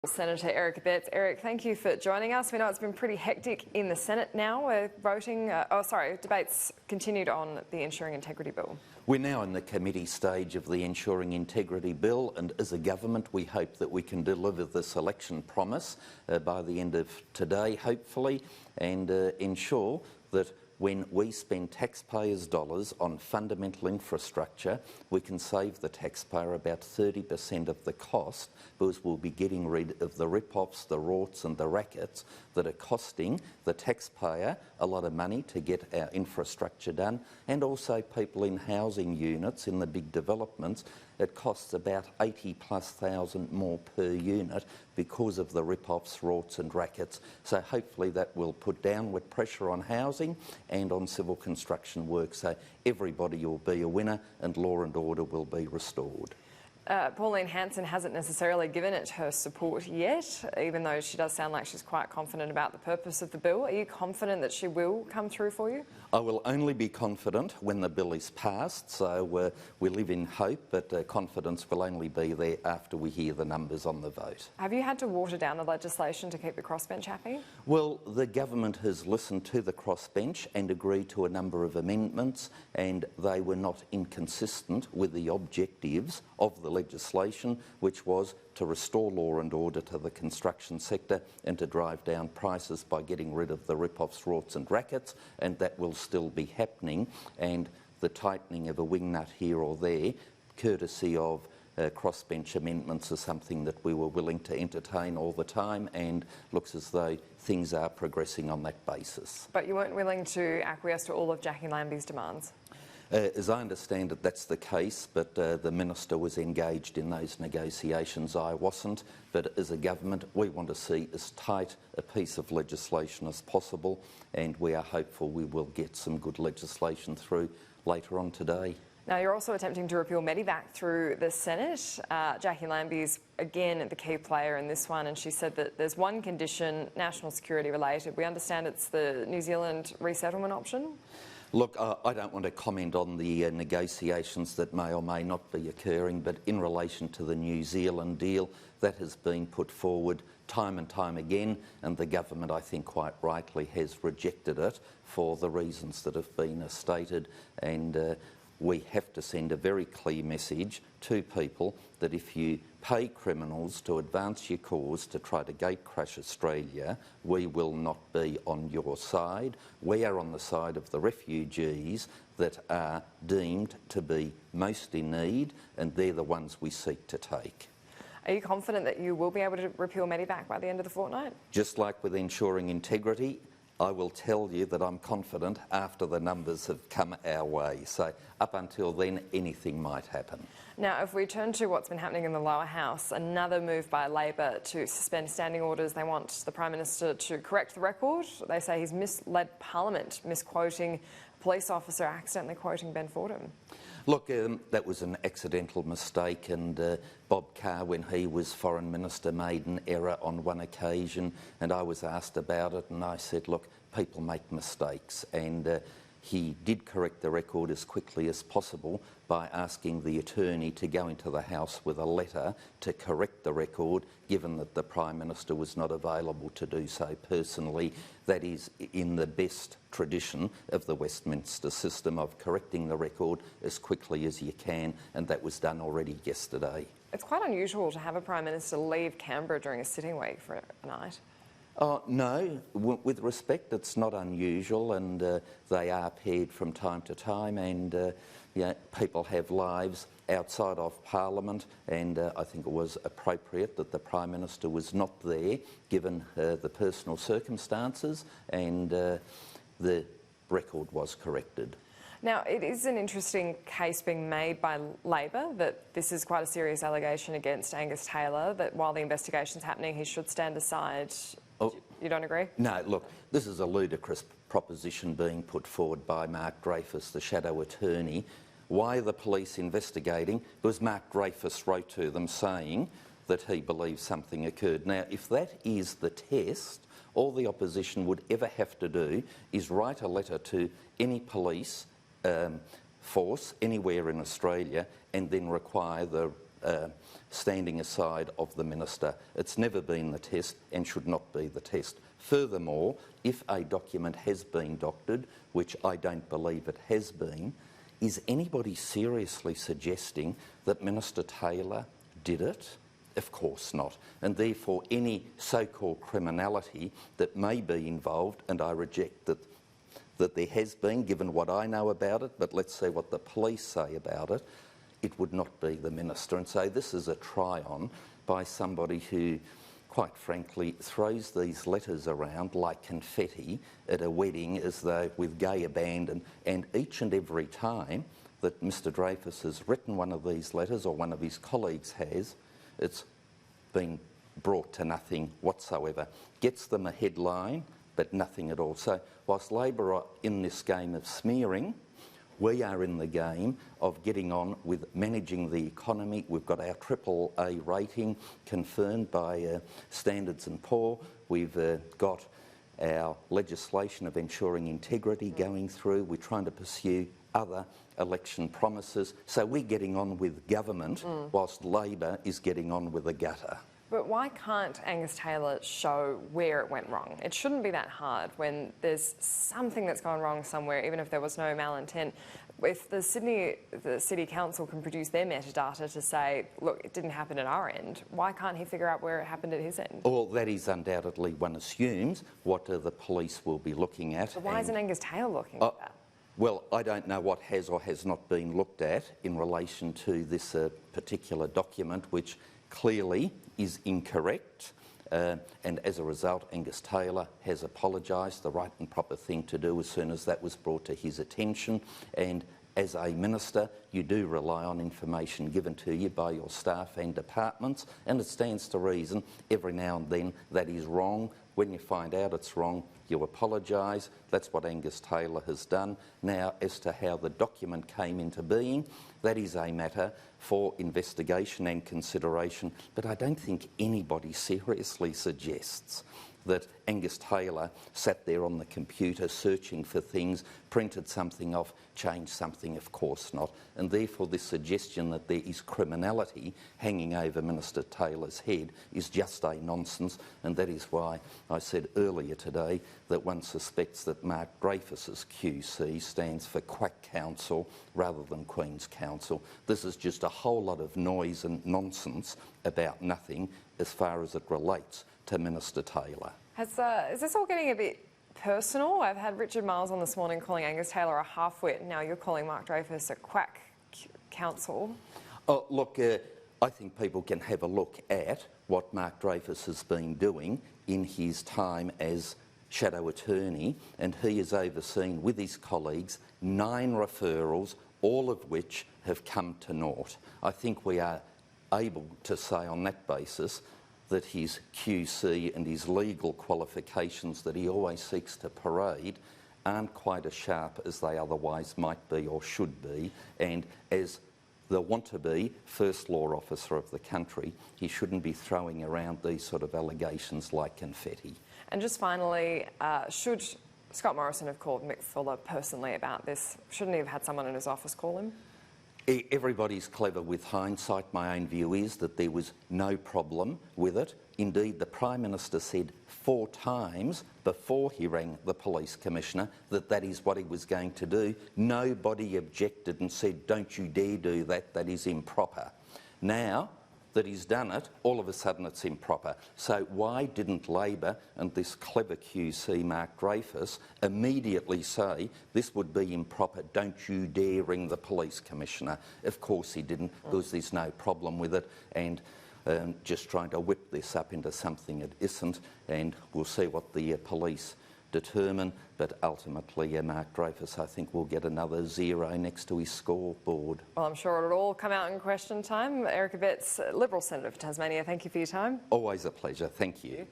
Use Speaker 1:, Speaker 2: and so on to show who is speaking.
Speaker 1: Senator Eric Abetz. Eric, thank you for joining us. We know it's been pretty hectic in the Senate now. We're voting, debates continued on the Ensuring Integrity Bill.
Speaker 2: We're now in the committee stage of the Ensuring Integrity Bill, and as a government we hope that we can deliver this election promise by the end of today, hopefully, and ensure that when we spend taxpayers' dollars on fundamental infrastructure, we can save the taxpayer about 30% of the cost, because we'll be getting rid of the rip-offs, the rorts and the rackets that are costing the taxpayer a lot of money to get our infrastructure done, and also people in housing units in the big developments. It costs about 80,000+ more per unit because of the rip-offs, rorts and rackets. So hopefully that will put downward pressure on housing and on civil construction work, so everybody will be a winner and law and order will be restored.
Speaker 1: Pauline Hanson hasn't necessarily given it her support yet, even though she does sound like she's quite confident about the purpose of the bill. Are you confident that she will come through for you?
Speaker 2: I will only be confident when the bill is passed, so we live in hope, but confidence will only be there after we hear the numbers on the vote.
Speaker 1: Have you had to water down the legislation to keep the crossbench happy?
Speaker 2: Well, the government has listened to the crossbench and agreed to a number of amendments, and they were not inconsistent with the objectives of the legislation, which was to restore law and order to the construction sector and to drive down prices by getting rid of the rip-offs, rorts and rackets, and that will still be happening. And the tightening of a wingnut here or there, courtesy of crossbench amendments, is something that we were willing to entertain all the time, and looks as though things are progressing on that basis.
Speaker 1: But you weren't willing to acquiesce to all of Jackie Lambie's demands?
Speaker 2: As I understand it, that's the case, but the Minister was engaged in those negotiations. I wasn't, but as a government we want to see as tight a piece of legislation as possible, and we are hopeful we will get some good legislation through later on today.
Speaker 1: Now, you're also attempting to repeal Medivac through the Senate. Jackie Lambie's, again, the key player in this one, and she said that there's one condition, national security related. We understand it's the New Zealand resettlement option?
Speaker 2: Look, I don't want to comment on the negotiations that may or may not be occurring, but in relation to the New Zealand deal, that has been put forward time and time again, and the government, I think quite rightly, has rejected it for the reasons that have been stated, and we have to send a very clear message to people that if you pay criminals to advance your cause to try to gate crash Australia, we will not be on your side. We are on the side of the refugees that are deemed to be most in need, and they're the ones we seek to take.
Speaker 1: Are you confident that you will be able to repeal Medivac by the end of the fortnight?
Speaker 2: Just like with ensuring integrity, I will tell you that I'm confident after the numbers have come our way. So up until then, anything might happen.
Speaker 1: Now, if we turn to what's been happening in the lower house, another move by Labor to suspend standing orders. They want the Prime Minister to correct the record. They say he's misled Parliament, misquoting a police officer, accidentally quoting Ben Fordham.
Speaker 2: Look, that was an accidental mistake, and Bob Carr, when he was Foreign Minister, made an error on one occasion, and I was asked about it, and I said, look, people make mistakes, and he did correct the record as quickly as possible by asking the attorney to go into the House with a letter to correct the record, given that the Prime Minister was not available to do so personally. That is in the best tradition of the Westminster system of correcting the record as quickly as you can, and that was done already yesterday.
Speaker 1: It's quite unusual to have a Prime Minister leave Canberra during a sitting week for a night.
Speaker 2: No, with respect, it's not unusual, and they are paired from time to time, and people have lives outside of Parliament, and I think it was appropriate that the Prime Minister was not there, given the personal circumstances, and the record was corrected.
Speaker 1: Now, it is an interesting case being made by Labor that this is quite a serious allegation against Angus Taylor, that while the investigation's happening, he should stand aside.
Speaker 2: Oh,
Speaker 1: you don't agree?
Speaker 2: No, look, this is a ludicrous proposition being put forward by Mark Dreyfus, the shadow attorney. Why are the police investigating? Because Mark Dreyfus wrote to them saying that he believes something occurred. Now, if that is the test, all the opposition would ever have to do is write a letter to any police force anywhere in Australia and then require the standing aside of the minister. It's never been the test and should not be the test. Furthermore, if a document has been doctored, which I don't believe it has been, is anybody seriously suggesting that Minister Taylor did it? Of course not. And therefore any so-called criminality that may be involved, and I reject that there has been, given what I know about it, but let's see what the police say about it, it would not be the minister. And so this is a try-on by somebody who, quite frankly, throws these letters around like confetti at a wedding as though with gay abandon, and each and every time that Mr Dreyfus has written one of these letters, or one of his colleagues has, it's been brought to nothing whatsoever. Gets them a headline, but nothing at all. So whilst Labor are in this game of smearing, we are in the game of getting on with managing the economy. We've got our AAA rating confirmed by Standards & Poor. We've got our legislation of ensuring integrity going through. We're trying to pursue other election promises. So we're getting on with government whilst Labor is getting on with the gutter.
Speaker 1: But why can't Angus Taylor show where it went wrong? It shouldn't be that hard when there's something that's gone wrong somewhere, even if there was no malintent. If the City Council can produce their metadata to say, look, it didn't happen at our end, why can't he figure out where it happened at his end?
Speaker 2: Well, that is undoubtedly, one assumes, what the police will be looking at.
Speaker 1: But why isn't Angus Taylor looking at that?
Speaker 2: Well, I don't know what has or has not been looked at in relation to this particular document, which clearly is incorrect, and as a result Angus Taylor has apologised, the right and proper thing to do as soon as that was brought to his attention. And as a minister, you do rely on information given to you by your staff and departments, and it stands to reason every now and then that is wrong. When you find out it's wrong, you apologise. That's what Angus Taylor has done. Now, as to how the document came into being, that is a matter for investigation and consideration, but I don't think anybody seriously suggests that Angus Taylor sat there on the computer searching for things, printed something off, changed something. Of course not. And therefore this suggestion that there is criminality hanging over Minister Taylor's head is just a nonsense, and that is why I said earlier today that one suspects that Mark Dreyfus's QC stands for Quack Council rather than Queen's Council. This is just a whole lot of noise and nonsense about nothing as far as it relates to Minister Taylor.
Speaker 1: Is this all getting a bit personal? I've had Richard Miles on this morning calling Angus Taylor a half-wit. Now you're calling Mark Dreyfus a quack counsel.
Speaker 2: Oh, look, I think people can have a look at what Mark Dreyfus has been doing in his time as shadow attorney, and he has overseen with his colleagues 9 referrals, all of which have come to naught. I think we are able to say on that basis that his QC and his legal qualifications that he always seeks to parade aren't quite as sharp as they otherwise might be or should be, and as the want-to-be First Law Officer of the country, he shouldn't be throwing around these sort of allegations like confetti.
Speaker 1: And just finally, should Scott Morrison have called Mick Fuller personally about this? Shouldn't he have had someone in his office call him?
Speaker 2: Everybody's clever with hindsight. My own view is that there was no problem with it. Indeed, the Prime Minister said 4 times before he rang the Police Commissioner that that is what he was going to do. Nobody objected and said, don't you dare do that, that is improper. Now that he's done it, all of a sudden it's improper. So why didn't Labor and this clever QC, Mark Dreyfus, immediately say this would be improper, don't you dare ring the Police Commissioner? Of course he didn't, because there's no problem with it, and just trying to whip this up into something it isn't, and we'll see what the police determine, but ultimately Mark Dreyfus, I think, will get another 0 next to his scoreboard.
Speaker 1: Well, I'm sure it'll all come out in question time. Eric Abetz, Liberal Senator for Tasmania, thank you for your time.
Speaker 2: Always a pleasure, thank you.